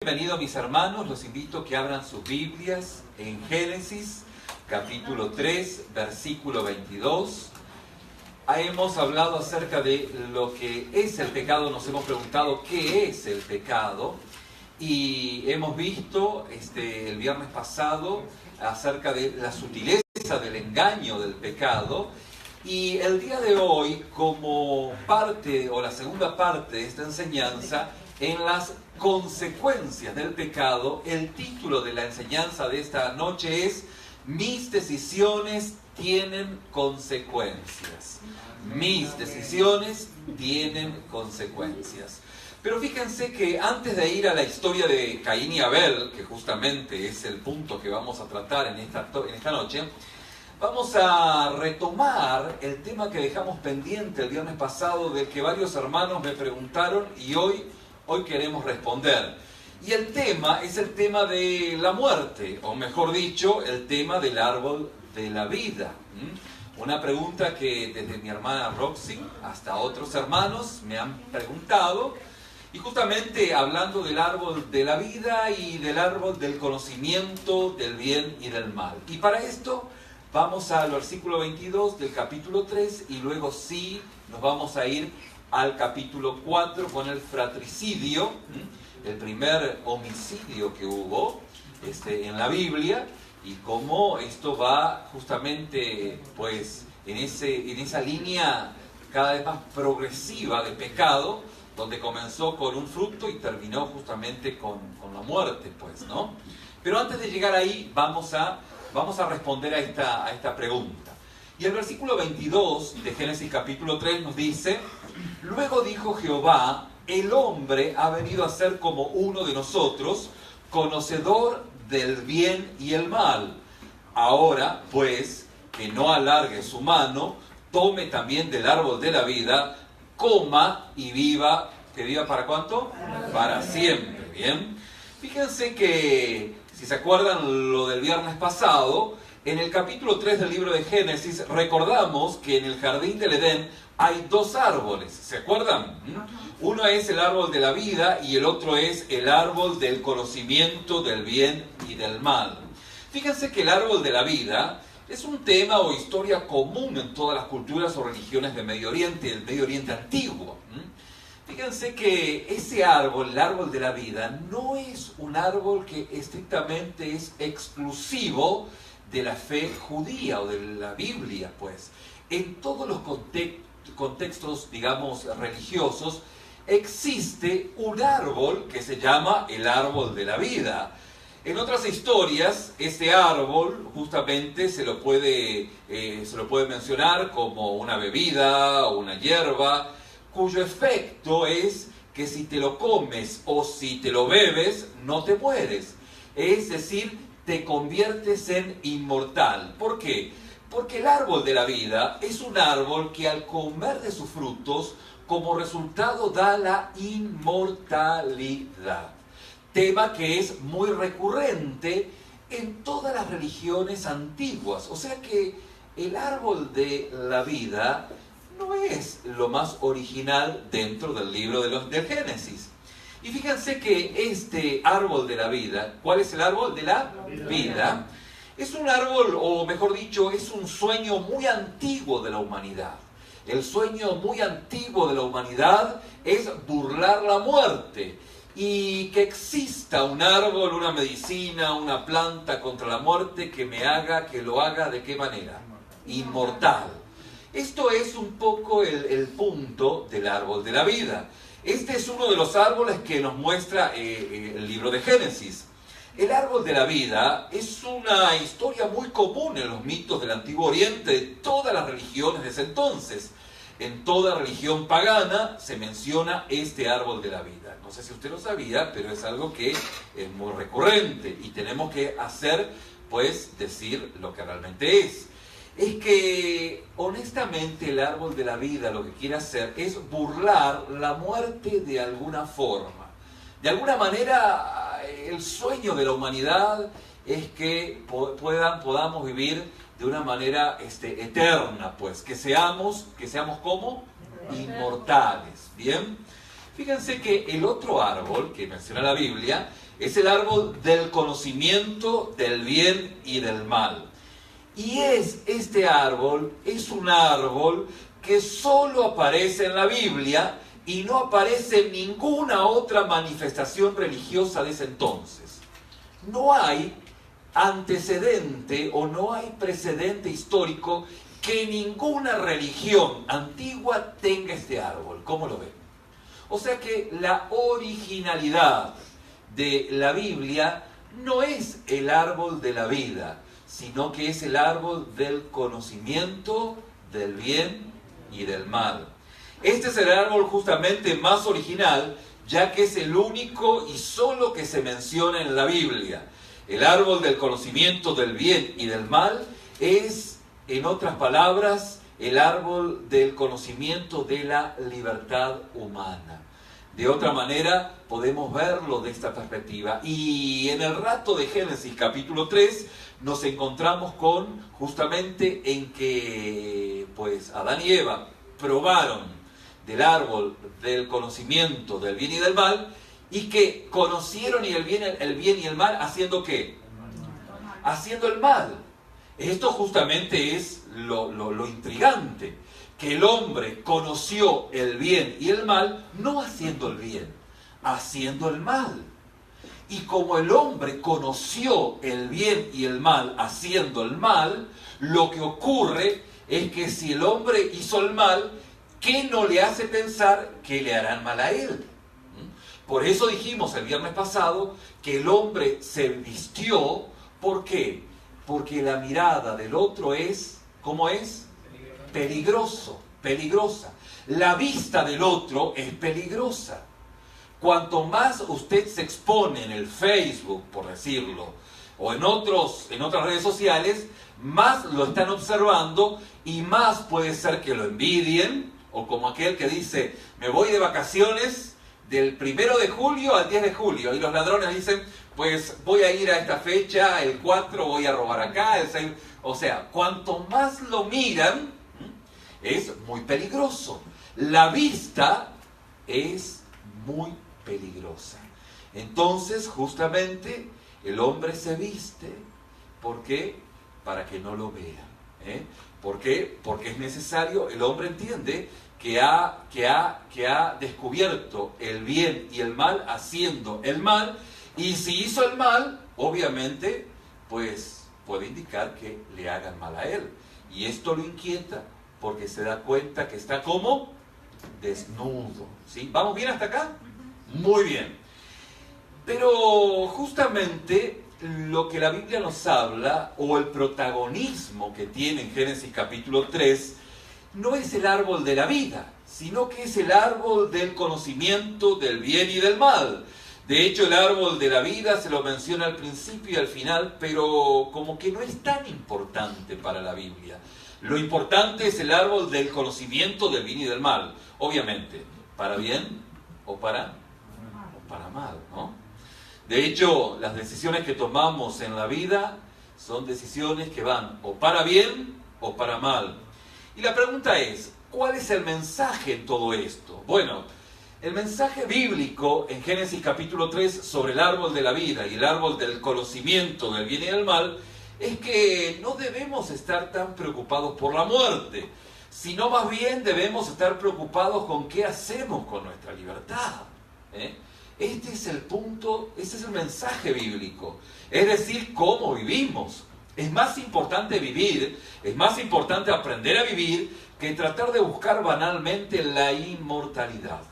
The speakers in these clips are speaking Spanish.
Bienvenidos mis hermanos, los invito a que abran sus Biblias en Génesis, capítulo 3, versículo 22. Hemos hablado acerca de lo que es el pecado, nos hemos preguntado qué es el pecado y hemos visto el viernes pasado acerca de la sutileza del engaño del pecado. Y el día de hoy, como parte o la segunda parte de esta enseñanza, en las consecuencias del pecado, el título de la enseñanza de esta noche es Mis decisiones tienen consecuencias. Mis decisiones tienen consecuencias. Pero fíjense que antes de ir a la historia de Caín y Abel, que justamente es el punto que vamos a tratar en esta noche, vamos a retomar el tema que dejamos pendiente el viernes pasado, del que varios hermanos me preguntaron y hoy queremos responder. Y el tema es el tema de la muerte, o mejor dicho, el tema del árbol de la vida. Una pregunta que desde mi hermana Roxy hasta otros hermanos me han preguntado, y justamente hablando del árbol de la vida y del árbol del conocimiento del bien y del mal. Y para esto vamos al versículo 22 del capítulo 3 y luego sí nos vamos a ir al capítulo 4 con el fratricidio, el primer homicidio que hubo en la Biblia, y cómo esto va justamente pues en esa línea cada vez más progresiva de pecado, donde comenzó con un fruto y terminó justamente con la muerte, pues, ¿no? Pero antes de llegar ahí vamos a responder a esta pregunta. Y el versículo 22 de Génesis capítulo 3 nos dice: Luego dijo Jehová, el hombre ha venido a ser como uno de nosotros, conocedor del bien y el mal. Ahora, pues, que no alargue su mano, tome también del árbol de la vida, coma y viva. ¿Que viva para cuánto? Para siempre. Bien. Fíjense que, si se acuerdan lo del viernes pasado, en el capítulo 3 del libro de Génesis recordamos que en el jardín del Edén hay dos árboles, ¿se acuerdan? Uno es el árbol de la vida y el otro es el árbol del conocimiento del bien y del mal. Fíjense que el árbol de la vida es un tema o historia común en todas las culturas o religiones del Medio Oriente, el Medio Oriente antiguo. Fíjense que ese árbol, el árbol de la vida, no es un árbol que estrictamente es exclusivo de la fe judía o de la Biblia, pues. En todos los contextos, digamos, religiosos, existe un árbol que se llama el árbol de la vida. En otras historias, este árbol justamente se lo puede mencionar como una bebida o una hierba, cuyo efecto es que si te lo comes o si te lo bebes, no te mueres. Es decir, te conviertes en inmortal. ¿Por qué? Porque el árbol de la vida es un árbol que al comer de sus frutos, como resultado da la inmortalidad. Tema que es muy recurrente en todas las religiones antiguas. O sea que el árbol de la vida no es lo más original dentro del libro del Génesis. Y fíjense que este árbol de la vida, ¿cuál es el árbol de la vida? Es un árbol, o mejor dicho, es un sueño muy antiguo de la humanidad. El sueño muy antiguo de la humanidad es burlar la muerte. Y que exista un árbol, una medicina, una planta contra la muerte que lo haga ¿de qué manera? Inmortal. Esto es un poco el punto del árbol de la vida. Este es uno de los árboles que nos muestra el libro de Génesis. El árbol de la vida es una historia muy común en los mitos del Antiguo Oriente, de todas las religiones de ese entonces. En toda religión pagana se menciona este árbol de la vida. No sé si usted lo sabía, pero es algo que es muy recurrente y tenemos que decir lo que realmente es. Es que, honestamente, el árbol de la vida lo que quiere hacer es burlar la muerte de alguna forma. De alguna manera, el sueño de la humanidad es que podamos vivir de una manera eterna, pues, que seamos como inmortales, ¿bien? Fíjense que el otro árbol que menciona la Biblia Es el árbol del conocimiento del bien y del mal. Y este árbol es un árbol que solo aparece en la Biblia y no aparece en ninguna otra manifestación religiosa de ese entonces. No hay antecedente o no hay precedente histórico que ninguna religión antigua tenga este árbol. ¿Cómo lo ven? O sea que la originalidad de la Biblia no es el árbol de la vida, sino que es el árbol del conocimiento del bien y del mal. Este es el árbol justamente más original, ya que es el único y solo que se menciona en la Biblia. El árbol del conocimiento del bien y del mal es, en otras palabras, el árbol del conocimiento de la libertad humana. De otra manera, podemos verlo de esta perspectiva. Y en el relato de Génesis capítulo 3 nos encontramos con justamente en que pues Adán y Eva probaron del árbol del conocimiento del bien y del mal, y que conocieron el bien y el mal haciendo ¿qué? Haciendo el mal. Esto justamente es lo intrigante, que el hombre conoció el bien y el mal no haciendo el bien, haciendo el mal. Y como el hombre conoció el bien y el mal haciendo el mal, lo que ocurre es que si el hombre hizo el mal, ¿qué no le hace pensar que le harán mal a él? Por eso dijimos el viernes pasado que el hombre se vistió. ¿Por qué? Porque la mirada del otro es, ¿cómo es? Peligrosa. La vista del otro es peligrosa. Cuanto más usted se expone en el Facebook, por decirlo, o en otras redes sociales, más lo están observando y más puede ser que lo envidien, o como aquel que dice, me voy de vacaciones del 1 de julio al 10 de julio, y los ladrones dicen, pues voy a ir a esta fecha, el 4 voy a robar acá, el 6... O sea, cuanto más lo miran, es muy peligroso. La vista es muy peligrosa. Entonces, justamente, el hombre se viste, ¿por qué? Para que no lo vean. ¿Por qué? Porque es necesario, el hombre entiende que ha descubierto el bien y el mal haciendo el mal, y si hizo el mal, obviamente, pues puede indicar que le hagan mal a él. Y esto lo inquieta porque se da cuenta que está como desnudo. ¿Sí? ¿Vamos bien hasta acá? Muy bien. Pero justamente lo que la Biblia nos habla, o el protagonismo que tiene en Génesis capítulo 3, no es el árbol de la vida, sino que es el árbol del conocimiento del bien y del mal. De hecho, el árbol de la vida se lo menciona al principio y al final, pero como que no es tan importante para la Biblia. Lo importante es el árbol del conocimiento del bien y del mal. Obviamente, para bien o para mal, ¿no? De hecho, las decisiones que tomamos en la vida son decisiones que van o para bien o para mal. Y la pregunta es, ¿cuál es el mensaje en todo esto? Bueno, el mensaje bíblico en Génesis capítulo 3 sobre el árbol de la vida y el árbol del conocimiento del bien y del mal es que no debemos estar tan preocupados por la muerte, sino más bien debemos estar preocupados con qué hacemos con nuestra libertad. Este es el punto, este es el mensaje bíblico, es decir, cómo vivimos. Es más importante vivir, es más importante aprender a vivir que tratar de buscar banalmente la inmortalidad.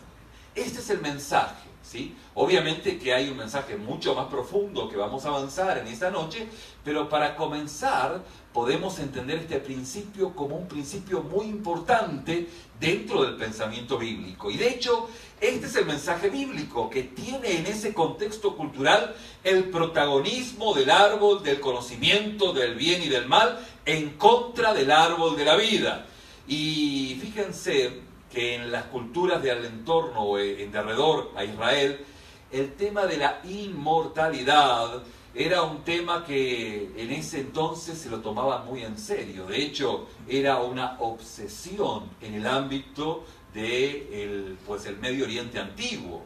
Este es el mensaje, ¿sí? Obviamente que hay un mensaje mucho más profundo que vamos a avanzar en esta noche, pero para comenzar podemos entender este principio como un principio muy importante dentro del pensamiento bíblico. Y de hecho, este es el mensaje bíblico que tiene en ese contexto cultural el protagonismo del árbol del conocimiento del bien y del mal en contra del árbol de la vida. Y fíjense que en las culturas del entorno o en derredor a Israel, el tema de la inmortalidad era un tema que en ese entonces se lo tomaba muy en serio. De hecho, era una obsesión en el ámbito del Medio Oriente antiguo.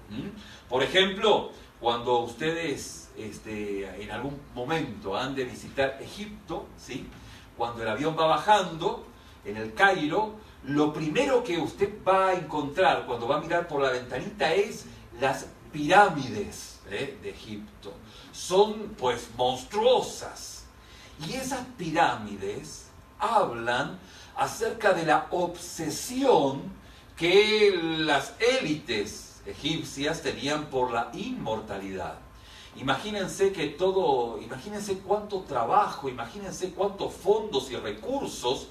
Por ejemplo, cuando ustedes en algún momento han de visitar Egipto, ¿sí? Cuando el avión va bajando en el Cairo, lo primero que usted va a encontrar cuando va a mirar por la ventanita es las pirámides de Egipto. Son pues monstruosas. Y esas pirámides hablan acerca de la obsesión que las élites egipcias tenían por la inmortalidad. Imagínense cuánto trabajo, imagínense cuántos fondos y recursos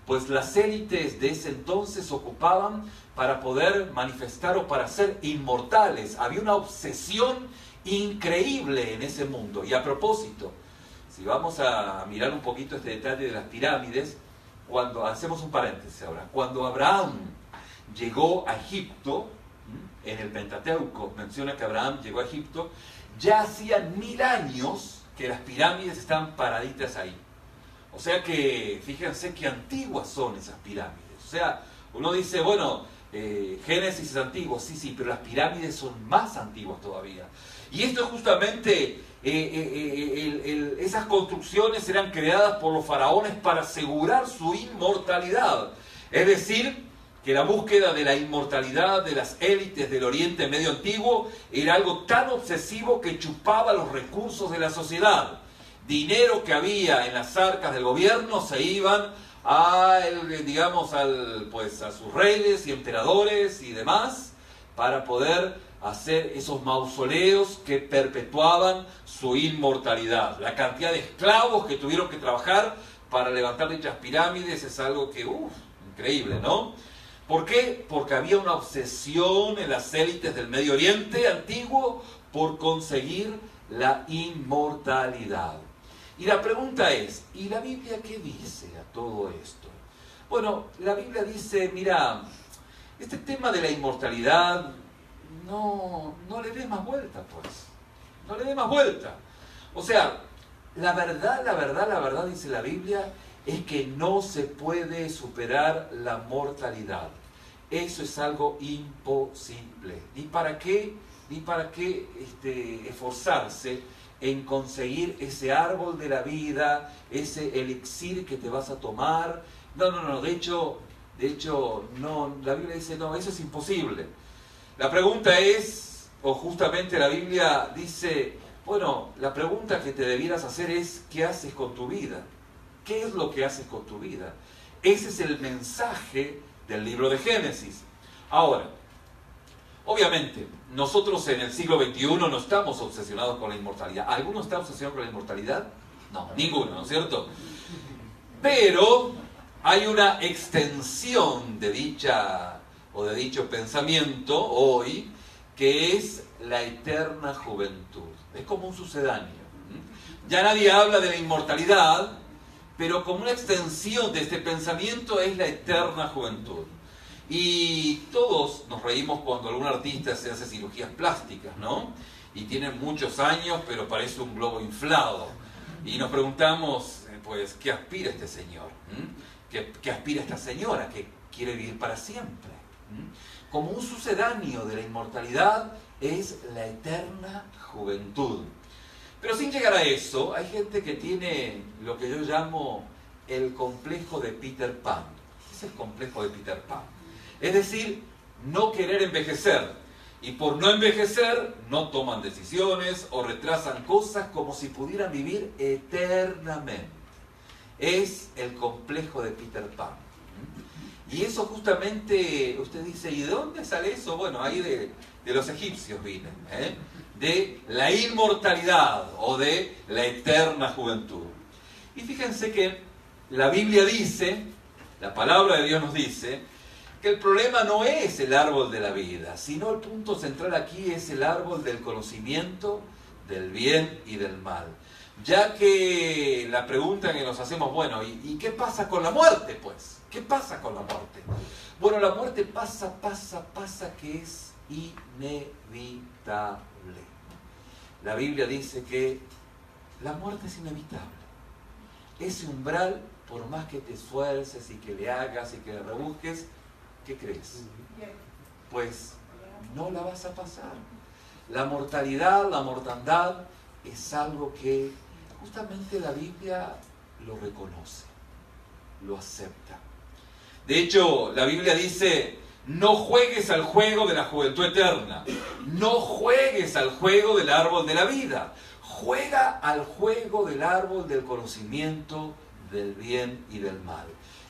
pues las élites de ese entonces ocupaban para poder manifestar o para ser inmortales. Había una obsesión increíble en ese mundo. Y a propósito, si vamos a mirar un poquito este detalle de las pirámides, cuando hacemos un paréntesis ahora, cuando Abraham llegó a Egipto, en el Pentateuco menciona que Abraham llegó a Egipto, ya hacían 1000 años que las pirámides estaban paraditas ahí. O sea que, fíjense qué antiguas son esas pirámides. O sea, uno dice, bueno, Génesis es antiguo, sí, pero las pirámides son más antiguas todavía. Y esto es justamente, esas construcciones eran creadas por los faraones para asegurar su inmortalidad. Es decir, que la búsqueda de la inmortalidad de las élites del Oriente Medio Antiguo era algo tan obsesivo que chupaba los recursos de la sociedad. Dinero que había en las arcas del gobierno se iban a sus reyes y emperadores y demás para poder hacer esos mausoleos que perpetuaban su inmortalidad. La cantidad de esclavos que tuvieron que trabajar para levantar dichas pirámides es algo que, increíble, ¿no? ¿Por qué? Porque había una obsesión en las élites del Medio Oriente antiguo por conseguir la inmortalidad. Y la pregunta es, ¿y la Biblia qué dice a todo esto? Bueno, la Biblia dice, mira, este tema de la inmortalidad no le dé más vuelta, pues. No le dé más vuelta. O sea, la verdad, dice la Biblia, es que no se puede superar la mortalidad. Eso es algo imposible. ¿Y para qué esforzarse en conseguir ese árbol de la vida, ese elixir que te vas a tomar? No, de hecho, no, la Biblia dice, no, eso es imposible. La pregunta es, o justamente la Biblia dice, bueno, la pregunta que te debieras hacer es, ¿qué haces con tu vida? ¿Qué es lo que haces con tu vida? Ese es el mensaje del libro de Génesis. Ahora, obviamente, nosotros en el siglo XXI no estamos obsesionados con la inmortalidad. ¿Alguno está obsesionado con la inmortalidad? No, ninguno, ¿no es cierto? Pero hay una extensión de dicho pensamiento hoy, que es la eterna juventud. Es como un sucedáneo. Ya nadie habla de la inmortalidad, pero como una extensión de este pensamiento es la eterna juventud. Y todos nos reímos cuando algún artista se hace cirugías plásticas, ¿no? Y tiene muchos años, pero parece un globo inflado. Y nos preguntamos, pues, ¿qué aspira este señor? ¿Qué aspira esta señora que quiere vivir para siempre? Como un sucedáneo de la inmortalidad es la eterna juventud. Pero sin llegar a eso, hay gente que tiene lo que yo llamo el complejo de Peter Pan. ¿Qué es el complejo de Peter Pan? Es decir, no querer envejecer. Y por no envejecer, no toman decisiones o retrasan cosas como si pudieran vivir eternamente. Es el complejo de Peter Pan. Y eso justamente, usted dice, ¿y de dónde sale eso? Bueno, ahí de los egipcios viene, de la inmortalidad o de la eterna juventud. Y fíjense que la Biblia dice, la palabra de Dios nos dice, que el problema no es el árbol de la vida, sino el punto central aquí es el árbol del conocimiento, del bien y del mal. Ya que la pregunta que nos hacemos, bueno, ¿y qué pasa con la muerte, pues? ¿Qué pasa con la muerte? Bueno, la muerte pasa, que es inevitable. La Biblia dice que la muerte es inevitable. Ese umbral, por más que te esfuerces y que le hagas y que le rebusques, ¿qué crees? Pues no la vas a pasar. La mortalidad, la mortandad, es algo que justamente la Biblia lo reconoce, lo acepta. De hecho, la Biblia dice: no juegues al juego de la juventud eterna, no juegues al juego del árbol de la vida, juega al juego del árbol del conocimiento del bien y del mal.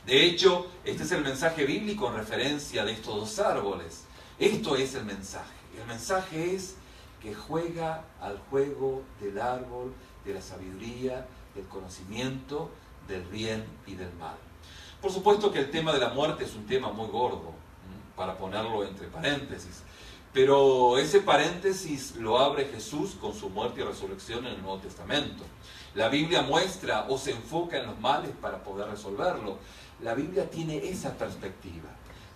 De hecho, este es el mensaje bíblico en referencia de estos dos árboles. Esto es el mensaje. El mensaje es que juega al juego del árbol de la sabiduría, del conocimiento, del bien y del mal. Por supuesto que el tema de la muerte es un tema muy gordo, para ponerlo entre paréntesis, pero ese paréntesis lo abre Jesús con su muerte y resurrección en el Nuevo Testamento. La Biblia muestra o se enfoca en los males para poder resolverlo. La Biblia tiene esa perspectiva.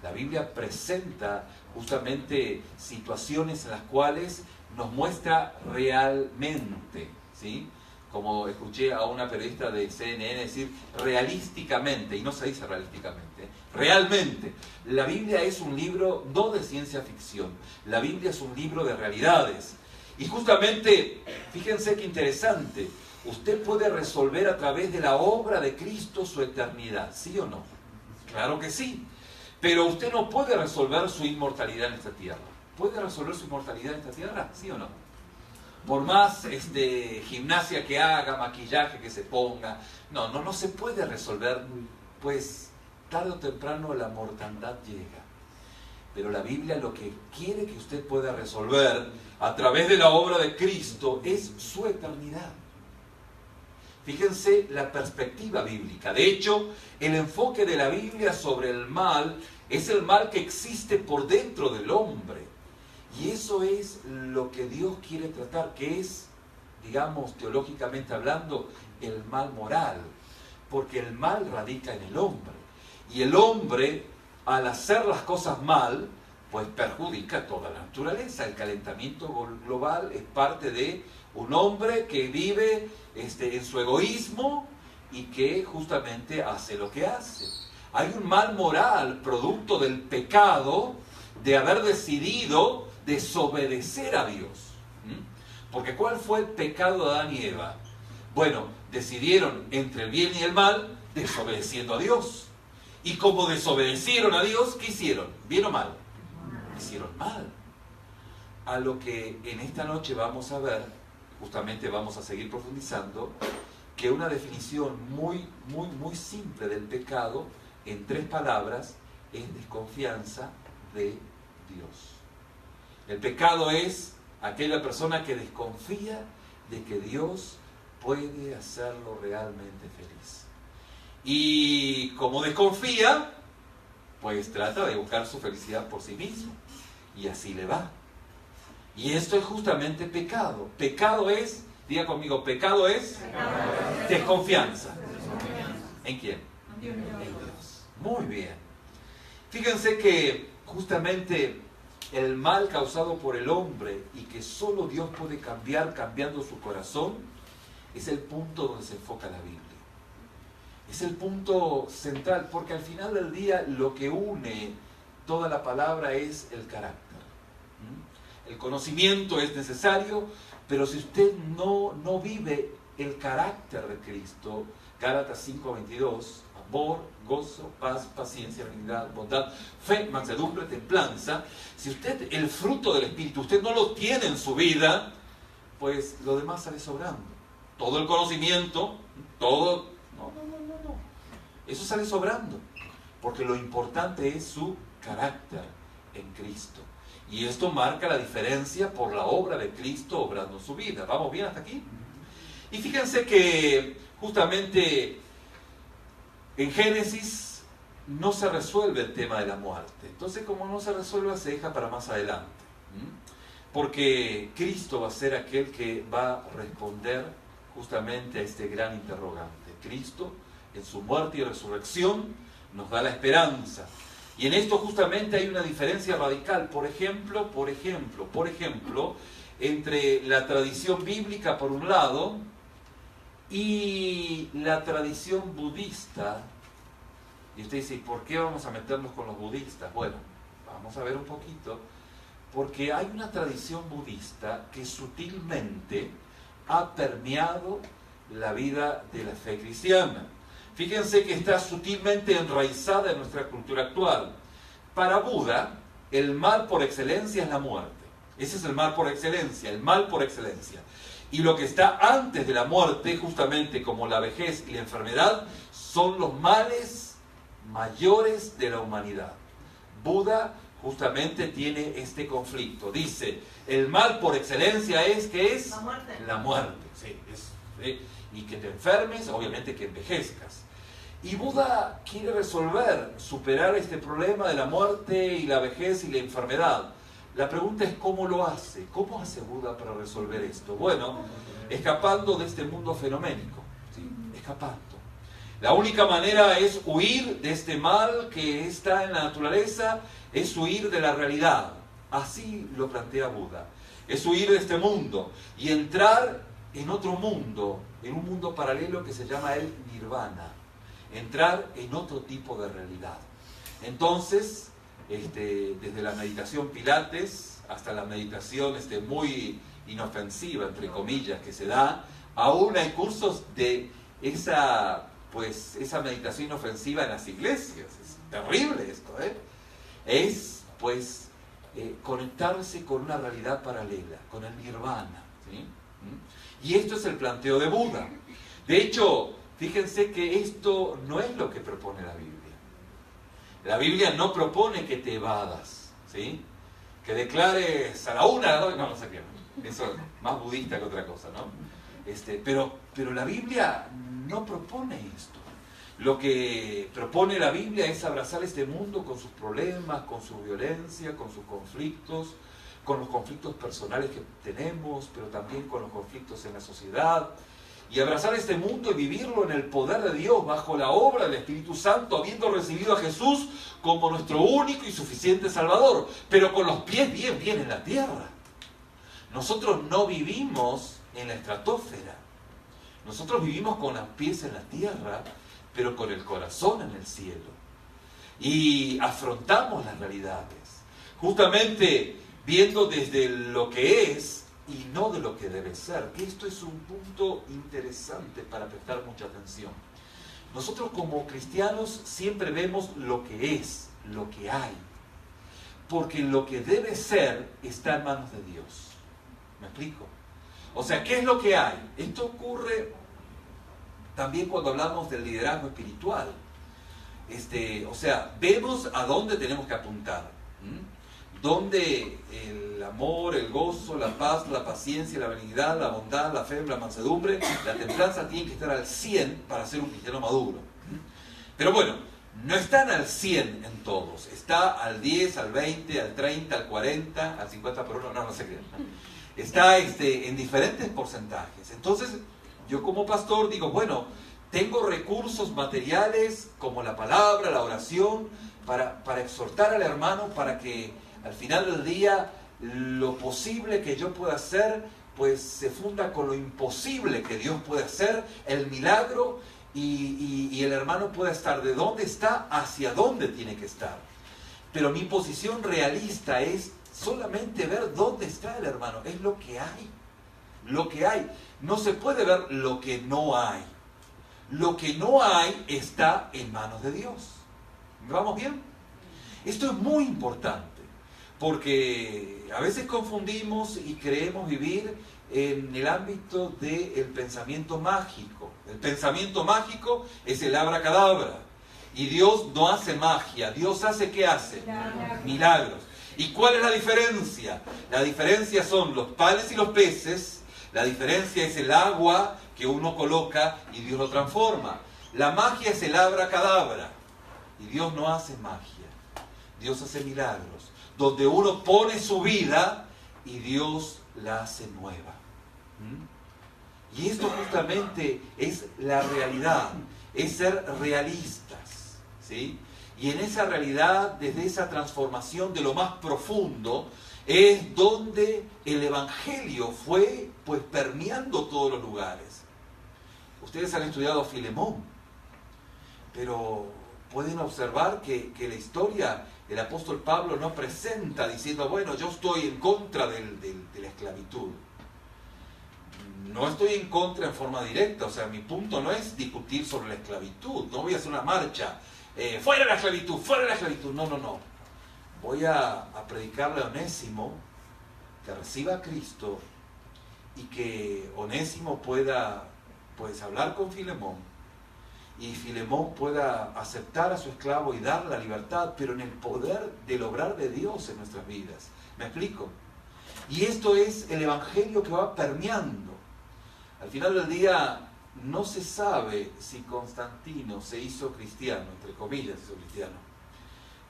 La Biblia presenta justamente situaciones en las cuales nos muestra realmente, ¿sí? Como escuché a una periodista de CNN decir, realísticamente, y no se dice realísticamente, realmente. La Biblia es un libro no de ciencia ficción, la Biblia es un libro de realidades. Y justamente, fíjense qué interesante, usted puede resolver a través de la obra de Cristo su eternidad, ¿sí o no? Claro que sí, pero usted no puede resolver su inmortalidad en esta tierra. ¿Puede resolver su inmortalidad en esta tierra? ¿Sí o no? Por más gimnasia que haga, maquillaje que se ponga, no se puede resolver, pues tarde o temprano la mortandad llega. Pero la Biblia lo que quiere que usted pueda resolver a través de la obra de Cristo es su eternidad. Fíjense la perspectiva bíblica. De hecho, el enfoque de la Biblia sobre el mal es el mal que existe por dentro del hombre. Y eso es lo que Dios quiere tratar, que es, digamos, teológicamente hablando, el mal moral. Porque el mal radica en el hombre. Y el hombre, al hacer las cosas mal, pues perjudica a toda la naturaleza. El calentamiento global es parte de un hombre que vive en su egoísmo y que justamente hace lo que hace. Hay un mal moral producto del pecado de haber decidido desobedecer a Dios. Porque ¿cuál fue el pecado de Adán y Eva? Bueno, decidieron entre el bien y el mal desobedeciendo a Dios. Y como desobedecieron a Dios, ¿qué hicieron? ¿Bien o mal? Hicieron mal. A lo que en esta noche vamos a ver, justamente vamos a seguir profundizando, que una definición muy simple del pecado, en 3 palabras, es desconfianza de Dios. El pecado es aquella persona que desconfía de que Dios puede hacerlo realmente feliz. Y como desconfía, pues trata de buscar su felicidad por sí mismo. Y así le va. Y esto es justamente pecado. Pecado es, diga conmigo, pecado es desconfianza. ¿En quién? En Dios. Muy bien. Fíjense que justamente el mal causado por el hombre y que solo Dios puede cambiar cambiando su corazón, es el punto donde se enfoca la Biblia. Es el punto central, porque al final del día lo que une toda la palabra es el carácter. El conocimiento es necesario, pero si usted no vive el carácter de Cristo, Gálatas 5:22, amor, gozo, paz, paciencia, benignidad, bondad, fe, mansedumbre, templanza, si usted el fruto del Espíritu, usted no lo tiene en su vida, pues lo demás sale sobrando. Todo el conocimiento, todo... No. Eso sale sobrando, porque lo importante es su carácter en Cristo. Y esto marca la diferencia por la obra de Cristo obrando en su vida. ¿Vamos bien hasta aquí? Y fíjense que justamente en Génesis no se resuelve el tema de la muerte. Entonces, como no se resuelve, se deja para más adelante. Porque Cristo va a ser aquel que va a responder justamente a este gran interrogante. Cristo, en su muerte y resurrección, nos da la esperanza. Y en esto justamente hay una diferencia radical, por ejemplo, entre la tradición bíblica por un lado y la tradición budista. Y usted dice, ¿por qué vamos a meternos con los budistas? Bueno, vamos a ver un poquito, porque hay una tradición budista que sutilmente ha permeado la vida de la fe cristiana. Fíjense que está sutilmente enraizada en nuestra cultura actual. Para Buda, el mal por excelencia es la muerte. Ese es el mal por excelencia, el mal por excelencia. Y lo que está antes de la muerte, justamente como la vejez y la enfermedad, son los males mayores de la humanidad. Buda justamente tiene este conflicto. Dice, el mal por excelencia es, ¿qué es? La muerte. La muerte, sí, ¿sí? Y que te enfermes, obviamente que envejezcas. Y Buda quiere resolver, superar este problema de la muerte y la vejez y la enfermedad. La pregunta es ¿cómo lo hace? ¿Cómo hace Buda para resolver esto? Bueno, escapando de este mundo fenoménico, ¿sí? Escapando. La única manera es huir de este mal que está en la naturaleza, es huir de la realidad. Así lo plantea Buda. Es huir de este mundo y entrar en otro mundo, en un mundo paralelo que se llama el Nirvana. Entrar en otro tipo de realidad. Entonces, desde la meditación Pilates hasta la meditación muy inofensiva, entre comillas, que se da, aún hay cursos de esa meditación inofensiva en las iglesias. Es terrible esto, ¿eh? Es, conectarse con una realidad paralela, con el Nirvana, ¿sí? Y esto es el planteo de Buda. De hecho, fíjense que esto no es lo que propone la Biblia. La Biblia no propone que te evadas, ¿sí? Que declares a la 1, a la 2, no sé qué. Eso es más budista que otra cosa, ¿no? Pero la Biblia no propone esto. Lo que propone la Biblia es abrazar este mundo con sus problemas, con su violencia, con sus conflictos, con los conflictos personales que tenemos, pero también con los conflictos en la sociedad. Y abrazar este mundo y vivirlo en el poder de Dios, bajo la obra del Espíritu Santo, habiendo recibido a Jesús como nuestro único y suficiente Salvador, pero con los pies bien en la tierra. Nosotros no vivimos en la estratosfera. Nosotros vivimos con los pies en la tierra, pero con el corazón en el cielo. Y afrontamos las realidades, justamente viendo desde lo que es y no de lo que debe ser, que esto es un punto interesante para prestar mucha atención. Nosotros como cristianos siempre vemos lo que es, lo que hay, porque lo que debe ser está en manos de Dios. ¿Me explico? O sea, ¿qué es lo que hay? Esto ocurre también cuando hablamos del liderazgo espiritual. O sea, vemos a dónde tenemos que apuntar. Donde el amor, el gozo, la paz, la paciencia, la benignidad, la bondad, la fe, la mansedumbre, la templanza tienen que estar al 100 para ser un cristiano maduro. Pero bueno, no están al 100 en todos. Está al 10, al 20, al 30, al 40, al 50 por 1, no sé qué. Está en diferentes porcentajes. Entonces, yo como pastor digo, bueno, tengo recursos materiales como la palabra, la oración, para exhortar al hermano para que al final del día lo posible que yo pueda hacer pues se funda con lo imposible que Dios puede hacer, el milagro, y el hermano pueda estar de donde está hacia dónde tiene que estar. Pero mi posición realista es solamente ver dónde está el hermano, es lo que hay. Lo que hay. No se puede ver lo que no hay. Lo que no hay está en manos de Dios. ¿Vamos bien? Esto es muy importante, porque a veces confundimos y creemos vivir en el ámbito del pensamiento mágico. El pensamiento mágico es el abracadabra. Y Dios no hace magia. Dios hace, ¿qué hace? Milagros. ¿Y cuál es la diferencia? La diferencia son los panes y los peces. La diferencia es el agua que uno coloca y Dios lo transforma. La magia es el abracadabra. Y Dios no hace magia. Dios hace milagros. Donde uno pone su vida y Dios la hace nueva. Y esto justamente es la realidad. Es ser realistas, ¿sí? Y en esa realidad, desde esa transformación de lo más profundo, es donde el Evangelio fue pues permeando todos los lugares. Ustedes han estudiado Filemón, pero pueden observar que la historia, el apóstol Pablo no presenta diciendo, bueno, yo estoy en contra de la esclavitud. No estoy en contra en forma directa, o sea, mi punto no es discutir sobre la esclavitud, no voy a hacer una marcha, fuera la esclavitud, fuera la esclavitud, no. Voy a predicarle a Onésimo que reciba a Cristo y que Onésimo pueda pues hablar con Filemón y Filemón pueda aceptar a su esclavo y dar la libertad, pero en el poder del obrar de Dios en nuestras vidas. ¿Me explico? Y esto es el evangelio que va permeando. Al final del día no se sabe si Constantino se hizo cristiano, entre comillas, se hizo cristiano,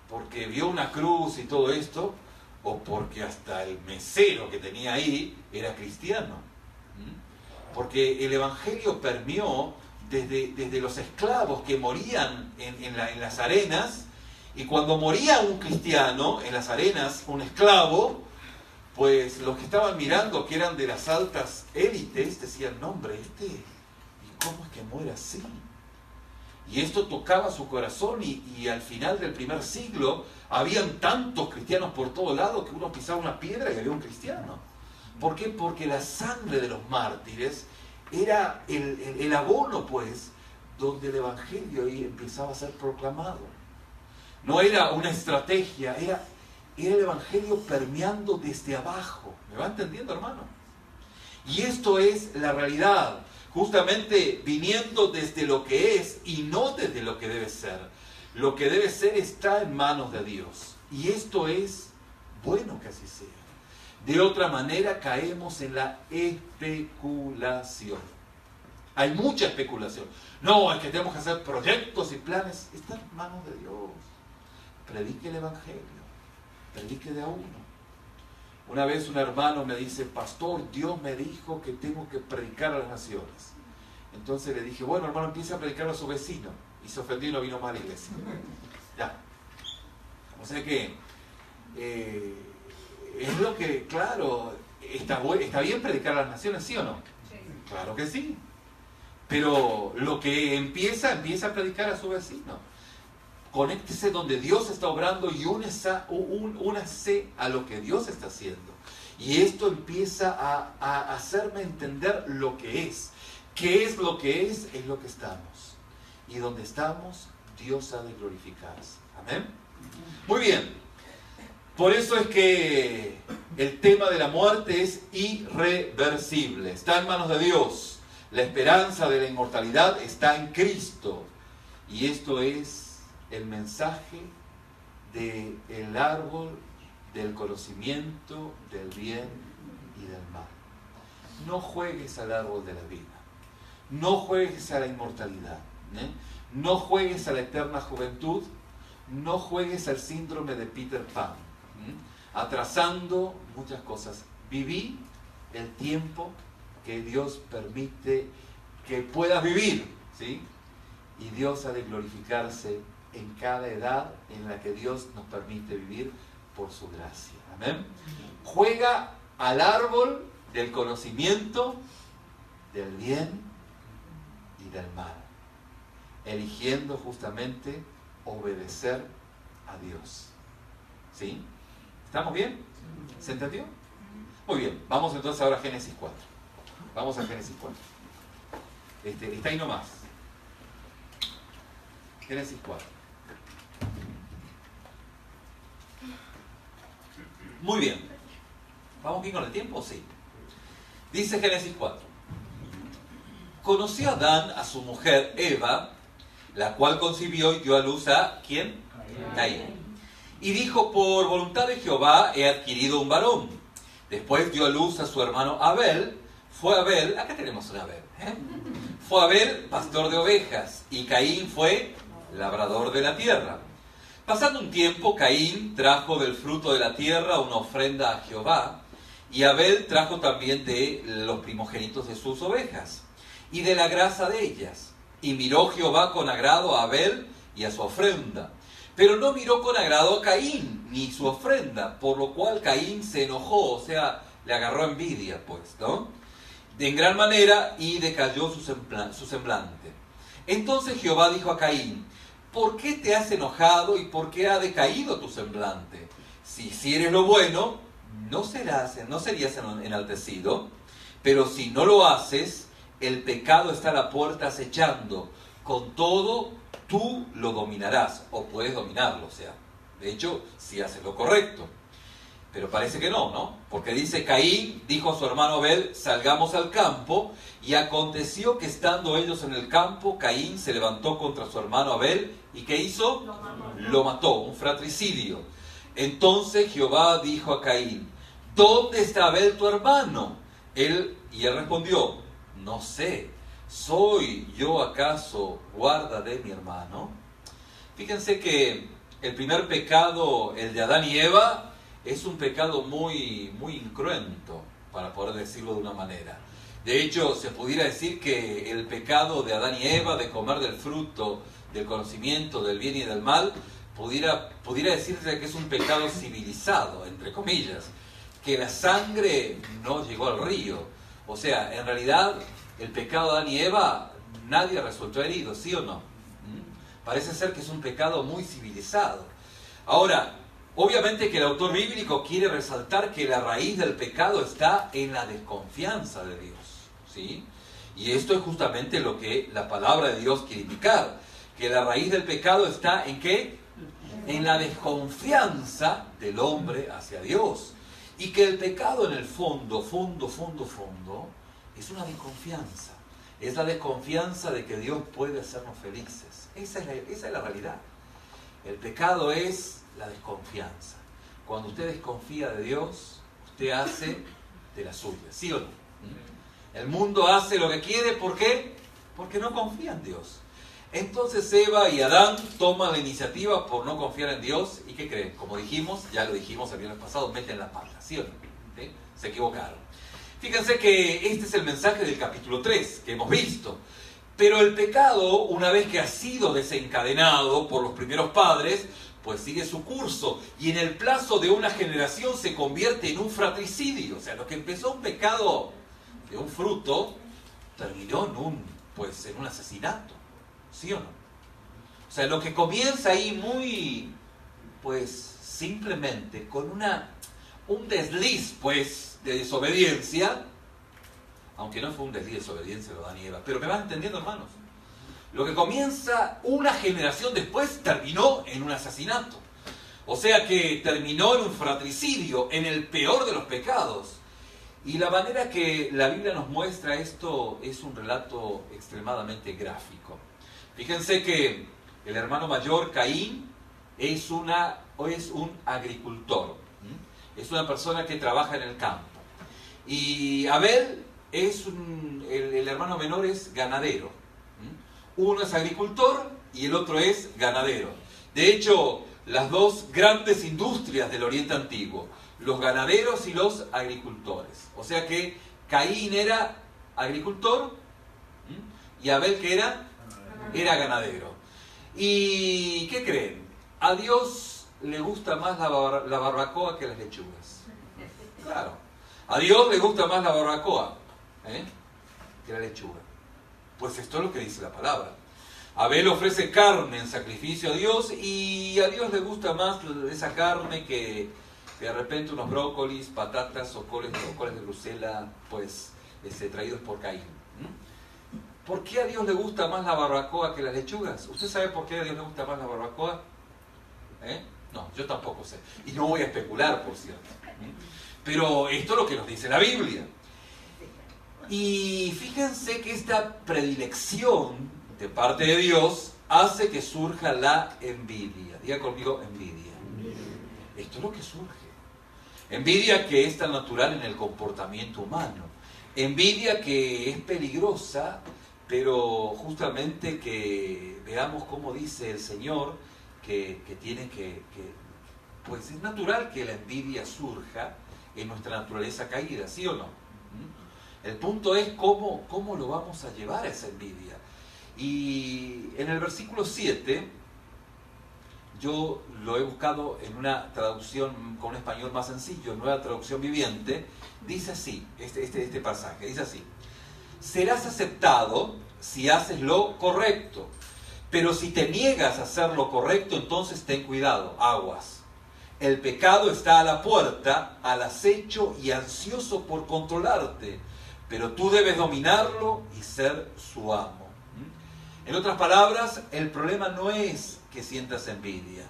porque vio una cruz y todo esto, o porque hasta el mesero que tenía ahí era cristiano. Porque el evangelio permeó desde los esclavos que morían en las arenas, y cuando moría un cristiano en las arenas, un esclavo, pues los que estaban mirando, que eran de las altas élites, decían, no hombre, ¿y cómo es que muere así? Y esto tocaba su corazón y al final del primer siglo habían tantos cristianos por todo lado que uno pisaba una piedra y había un cristiano. ¿Por qué? Porque la sangre de los mártires era el abono, pues, donde el evangelio ahí empezaba a ser proclamado. No era una estrategia, era el evangelio permeando desde abajo. ¿Me va entendiendo, hermano? Y esto es la realidad, justamente viniendo desde lo que es y no desde lo que debe ser. Lo que debe ser está en manos de Dios. Y esto es bueno que así sea. De otra manera caemos en la especulación. Hay mucha especulación. No, es que tenemos que hacer proyectos y planes. Está en manos de Dios. Predique el evangelio. Predique de a uno. Una vez un hermano me dice, pastor, Dios me dijo que tengo que predicar a las naciones. Entonces le dije, bueno, hermano, empiece a predicar a su vecino. Y se ofendió y no vino más a la iglesia. Ya. O sea que es lo que, claro, está bien predicar a las naciones, ¿sí o no? Sí. Claro que sí. Pero lo que empieza a predicar a su vecino. Conéctese donde Dios está obrando y únase a lo que Dios está haciendo. Y esto empieza a hacerme entender lo que es. ¿Qué es lo que es? Es lo que estamos. Y donde estamos, Dios ha de glorificarse. Amén. Muy bien. Por eso es que el tema de la muerte es irreversible. Está en manos de Dios. La esperanza de la inmortalidad está en Cristo. Y esto es el mensaje del árbol del conocimiento del bien y del mal. No juegues al árbol de la vida. No juegues a la inmortalidad. No juegues a la eterna juventud. No juegues al síndrome de Peter Pan. Atrasando muchas cosas. Viví el tiempo que Dios permite que puedas vivir, ¿sí? Y Dios ha de glorificarse en cada edad en la que Dios nos permite vivir por su gracia. Amén. Juega al árbol del conocimiento del bien y del mal, eligiendo justamente obedecer a Dios. ¿Sí? ¿Estamos bien? ¿Se entendió? Muy bien, vamos entonces ahora a Génesis 4. Vamos a Génesis 4. Está ahí nomás. Génesis 4. Muy bien. ¿Vamos bien con el tiempo? Sí. Dice Génesis 4. Conoció Adán a su mujer Eva, la cual concibió y dio a luz a ¿quién? Caín. Y dijo, por voluntad de Jehová he adquirido un varón. Después dio a luz a su hermano Abel. Fue Abel, acá tenemos un Abel, Fue Abel pastor de ovejas y Caín fue labrador de la tierra. Pasando un tiempo, Caín trajo del fruto de la tierra una ofrenda a Jehová, y Abel trajo también de los primogénitos de sus ovejas y de la grasa de ellas. Y miró Jehová con agrado a Abel y a su ofrenda, pero no miró con agrado a Caín ni su ofrenda, por lo cual Caín se enojó, o sea, le agarró envidia, pues, ¿no? En gran manera, y decayó su semblante. Entonces Jehová dijo a Caín, ¿por qué te has enojado y por qué ha decaído tu semblante? Si hicieres lo bueno, no serías enaltecido, pero si no lo haces, el pecado está a la puerta acechando. Con todo, tú lo dominarás, o puedes dominarlo, o sea, de hecho, si haces lo correcto. Pero parece que no, ¿no? Porque dice, Caín dijo a su hermano Abel, salgamos al campo, y aconteció que estando ellos en el campo, Caín se levantó contra su hermano Abel, ¿y qué hizo? Lo mató, un fratricidio. Entonces Jehová dijo a Caín, ¿dónde está Abel tu hermano? Y él respondió, no sé, ¿soy yo acaso guarda de mi hermano? Fíjense que el primer pecado, el de Adán y Eva, es un pecado muy, muy incruento, para poder decirlo de una manera. De hecho, se pudiera decir que el pecado de Adán y Eva, de comer del fruto del conocimiento del bien y del mal, pudiera decirse que es un pecado civilizado, entre comillas, que la sangre no llegó al río. O sea, en realidad, el pecado de Adán y Eva, nadie resultó herido, ¿sí o no? Parece ser que es un pecado muy civilizado. Ahora, obviamente que el autor bíblico quiere resaltar que la raíz del pecado está en la desconfianza de Dios, ¿sí? Y esto es justamente lo que la palabra de Dios quiere indicar, que la raíz del pecado está ¿en qué? En la desconfianza del hombre hacia Dios. Y que el pecado en el fondo, es una desconfianza. Es la desconfianza de que Dios puede hacernos felices. Esa es la realidad. El pecado es la desconfianza. Cuando usted desconfía de Dios, usted hace de la suya, ¿sí o no? El mundo hace lo que quiere, ¿por qué? Porque no confía en Dios. Entonces Eva y Adán toman la iniciativa por no confiar en Dios, ¿y qué creen? Como dijimos, ya lo dijimos el viernes pasado, meten la pata, ¿sí o no? ¿Sí? Se equivocaron. Fíjense que este es el mensaje del capítulo 3 que hemos visto. Pero el pecado, una vez que ha sido desencadenado por los primeros padres, pues sigue su curso y en el plazo de una generación se convierte en un fratricidio. O sea, lo que empezó un pecado de un fruto, terminó en un asesinato. ¿Sí o no? O sea, lo que comienza ahí muy, simplemente con un desliz, de desobediencia, aunque no fue un desliz de desobediencia lo de Adán y Eva, pero me van entendiendo, hermanos. Lo que comienza una generación después terminó en un asesinato. O sea que terminó en un fratricidio, en el peor de los pecados. Y la manera que la Biblia nos muestra esto es un relato extremadamente gráfico. Fíjense que el hermano mayor, Caín, es un agricultor. Es una persona que trabaja en el campo. Y Abel el hermano menor es ganadero. Uno es agricultor y el otro es ganadero. De hecho, las dos grandes industrias del Oriente Antiguo, los ganaderos y los agricultores. O sea que Caín era agricultor y Abel que era ganadero. ¿Y qué creen? A Dios le gusta más la barbacoa que las lechugas. Claro. A Dios le gusta más la barbacoa que la lechuga. Pues esto es lo que dice la palabra. Abel ofrece carne en sacrificio a Dios y a Dios le gusta más esa carne que de repente unos brócolis, patatas o coles de Bruselas, traídos por Caín. ¿Por qué a Dios le gusta más la barbacoa que las lechugas? ¿Usted sabe por qué a Dios le gusta más la barbacoa? No, yo tampoco sé. Y no voy a especular, por cierto. Pero esto es lo que nos dice la Biblia. Y fíjense que esta predilección de parte de Dios hace que surja la envidia. Diga conmigo, envidia. Esto es lo que surge. Envidia que es tan natural en el comportamiento humano. Envidia que es peligrosa, pero justamente que veamos cómo dice el Señor que tiene pues es natural que la envidia surja en nuestra naturaleza caída, ¿sí o no? El punto es cómo lo vamos a llevar a esa envidia. Y en el versículo 7, yo lo he buscado en una traducción con un español más sencillo, nueva traducción viviente, dice así, este pasaje, dice así: serás aceptado si haces lo correcto, Pero si te niegas a hacer lo correcto, entonces ten cuidado, aguas. El pecado está a la puerta, al acecho y ansioso por controlarte, pero tú debes dominarlo y ser su amo. En otras palabras, el problema no es que sientas envidia.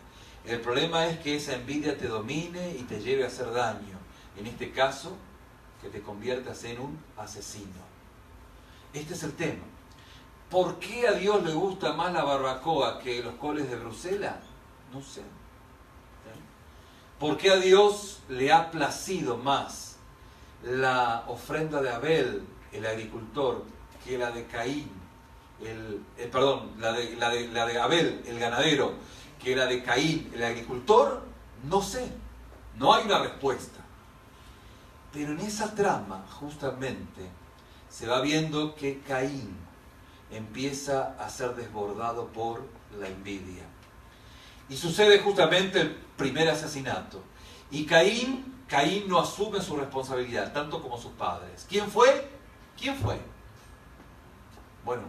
El problema es que esa envidia te domine y te lleve a hacer daño. En este caso, que te conviertas en un asesino. Este es el tema. ¿Por qué a Dios le gusta más la barbacoa que los coles de Bruselas? No sé. ¿Por qué a Dios le ha placido más la ofrenda de Abel, el agricultor, que la de Caín, la de Abel, el ganadero, que la de Caín, el agricultor? No sé, no hay una respuesta. Pero en esa trama, justamente, se va viendo que Caín empieza a ser desbordado por la envidia. Y sucede justamente el primer asesinato. Y Caín no asume su responsabilidad, tanto como sus padres. ¿Quién fue? ¿Quién fue? Bueno,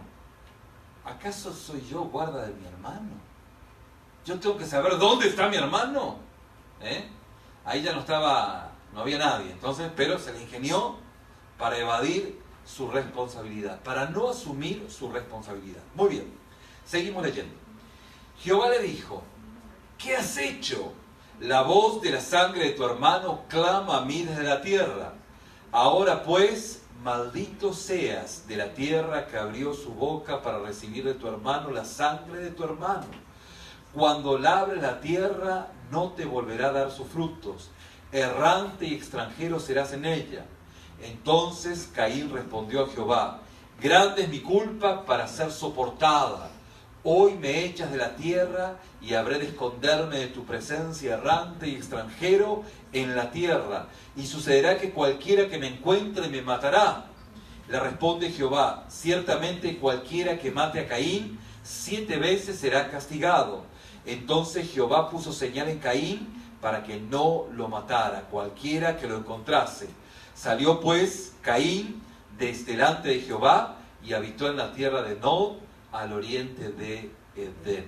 ¿acaso soy yo guarda de mi hermano? ¿Yo tengo que saber dónde está mi hermano? Ahí ya no había nadie, entonces, pero se le ingenió para evadir su responsabilidad, para no asumir su responsabilidad. Muy bien, seguimos leyendo. Jehová le dijo: ¿qué has hecho? La voz de la sangre de tu hermano clama a mí desde la tierra. Ahora pues, maldito seas de la tierra que abrió su boca para recibir de tu hermano la sangre de tu hermano. Cuando labres la tierra, no te volverá a dar sus frutos. Errante y extranjero serás en ella. Entonces Caín respondió a Jehová: grande es mi culpa para ser soportada. Hoy me echas de la tierra y habré de esconderme de tu presencia, errante y extranjero en la tierra. Y sucederá que cualquiera que me encuentre me matará. Le responde Jehová: ciertamente cualquiera que mate a Caín 7 veces será castigado. Entonces Jehová puso señal en Caín para que no lo matara cualquiera que lo encontrase. Salió pues Caín desde delante de Jehová y habitó en la tierra de Nod, al oriente de Edén.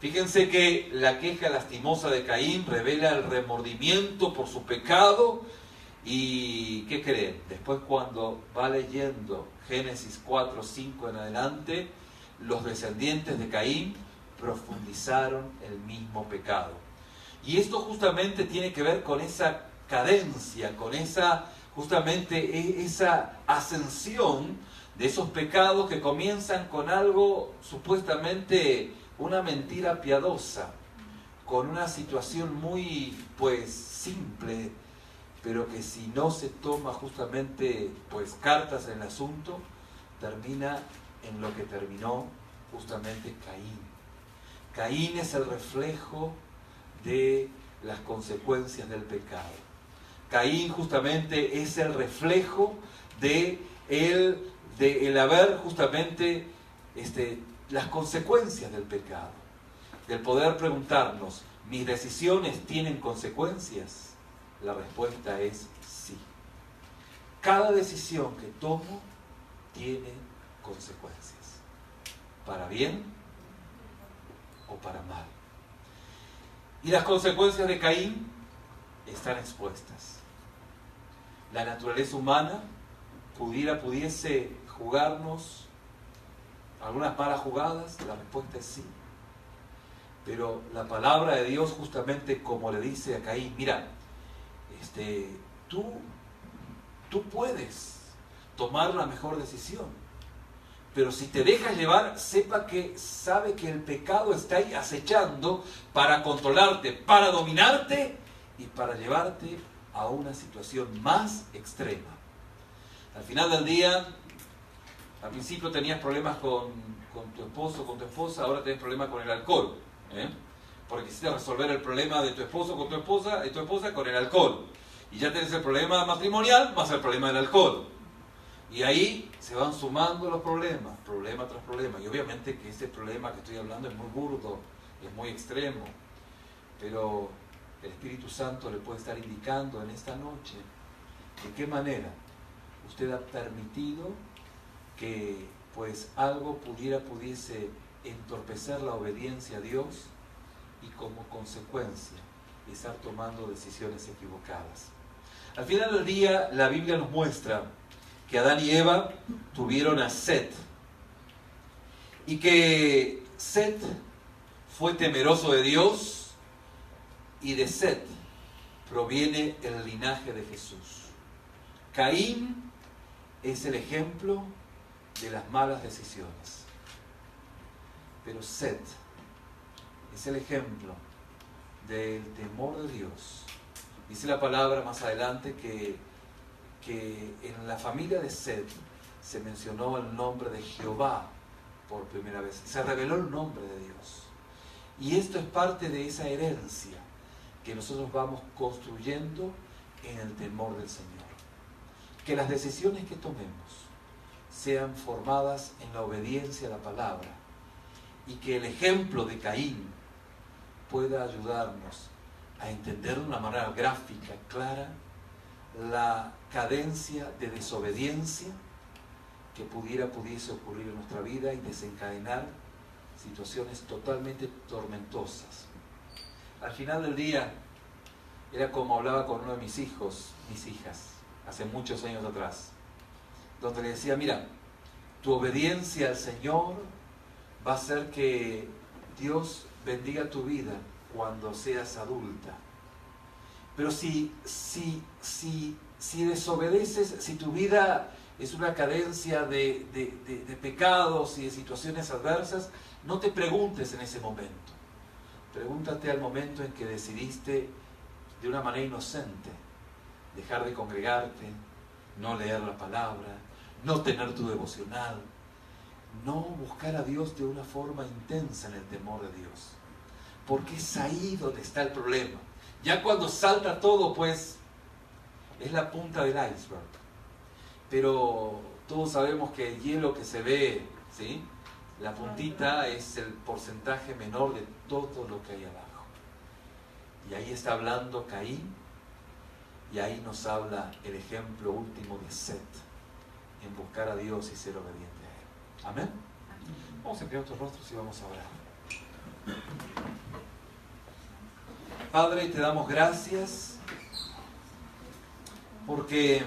Fíjense que la queja lastimosa de Caín revela el remordimiento por su pecado. ¿Y qué creen? Después, cuando va leyendo Génesis 4, 5 en adelante, los descendientes de Caín profundizaron el mismo pecado. Y esto justamente tiene que ver con esa cadencia, con esa ascensión de esos pecados que comienzan con algo supuestamente una mentira piadosa, con una situación muy simple, pero que si no se toma justamente cartas en el asunto, termina en lo que terminó justamente Caín. Caín es el reflejo de las consecuencias del pecado. Caín justamente es el reflejo de el haber justamente las consecuencias del pecado. Del poder preguntarnos: ¿mis decisiones tienen consecuencias? La respuesta es sí. Cada decisión que tomo tiene consecuencias, para bien o para mal. Y las consecuencias de Caín están expuestas. La naturaleza humana pudiese jugarnos algunas malas jugadas. La respuesta es sí. Pero la palabra de Dios, justamente como le dice a Caín: mira, tú puedes tomar la mejor decisión, pero si te dejas llevar, sabe que el pecado está ahí acechando para controlarte, para dominarte y para llevarte a una situación más extrema. Al final del día, al principio tenías problemas con tu esposo, con tu esposa, ahora tenés problemas con el alcohol, porque quisiste resolver el problema de tu esposo con tu esposa con el alcohol, y ya tenés el problema matrimonial más el problema del alcohol, y ahí se van sumando los problemas, problema tras problema. Y obviamente que este problema que estoy hablando es muy burdo, es muy extremo, pero el Espíritu Santo le puede estar indicando en esta noche de qué manera usted ha permitido que algo pudiese entorpecer la obediencia a Dios y como consecuencia estar tomando decisiones equivocadas. Al final del día, la Biblia nos muestra que Adán y Eva tuvieron a Set y que Set fue temeroso de Dios y de Set proviene el linaje de Jesús. Caín es el ejemplo de las malas decisiones, pero Set es el ejemplo del temor de Dios. Dice la palabra más adelante que en la familia de Set se mencionó el nombre de Jehová por primera vez. Se reveló el nombre de Dios. Y esto es parte de esa herencia que nosotros vamos construyendo en el temor del Señor. Que las decisiones que tomemos sean formadas en la obediencia a la palabra y que el ejemplo de Caín pueda ayudarnos a entender de una manera gráfica, clara, la cadencia de desobediencia que pudiese ocurrir en nuestra vida y desencadenar situaciones totalmente tormentosas. Al final del día, era como hablaba con uno de mis hijas, hace muchos años atrás, donde le decía, mira, tu obediencia al Señor va a hacer que Dios bendiga tu vida cuando seas adulta. Pero si desobedeces, si tu vida es una cadencia de pecados y de situaciones adversas, no te preguntes en ese momento. Pregúntate al momento en que decidiste de una manera inocente dejar de congregarte, no leer la palabra, no tener tu devocional, no buscar a Dios de una forma intensa en el temor de Dios. Porque es ahí donde está el problema. Ya cuando salta todo, pues, es la punta del iceberg. Pero todos sabemos que el hielo que se ve, ¿sí?, la puntita es el porcentaje menor de todo lo que hay abajo. Y ahí está hablando Caín, y ahí nos habla el ejemplo último de Set, en buscar a Dios y ser obediente a Él. Amén. Vamos a inclinar nuestros rostros y vamos a orar. Padre, te damos gracias porque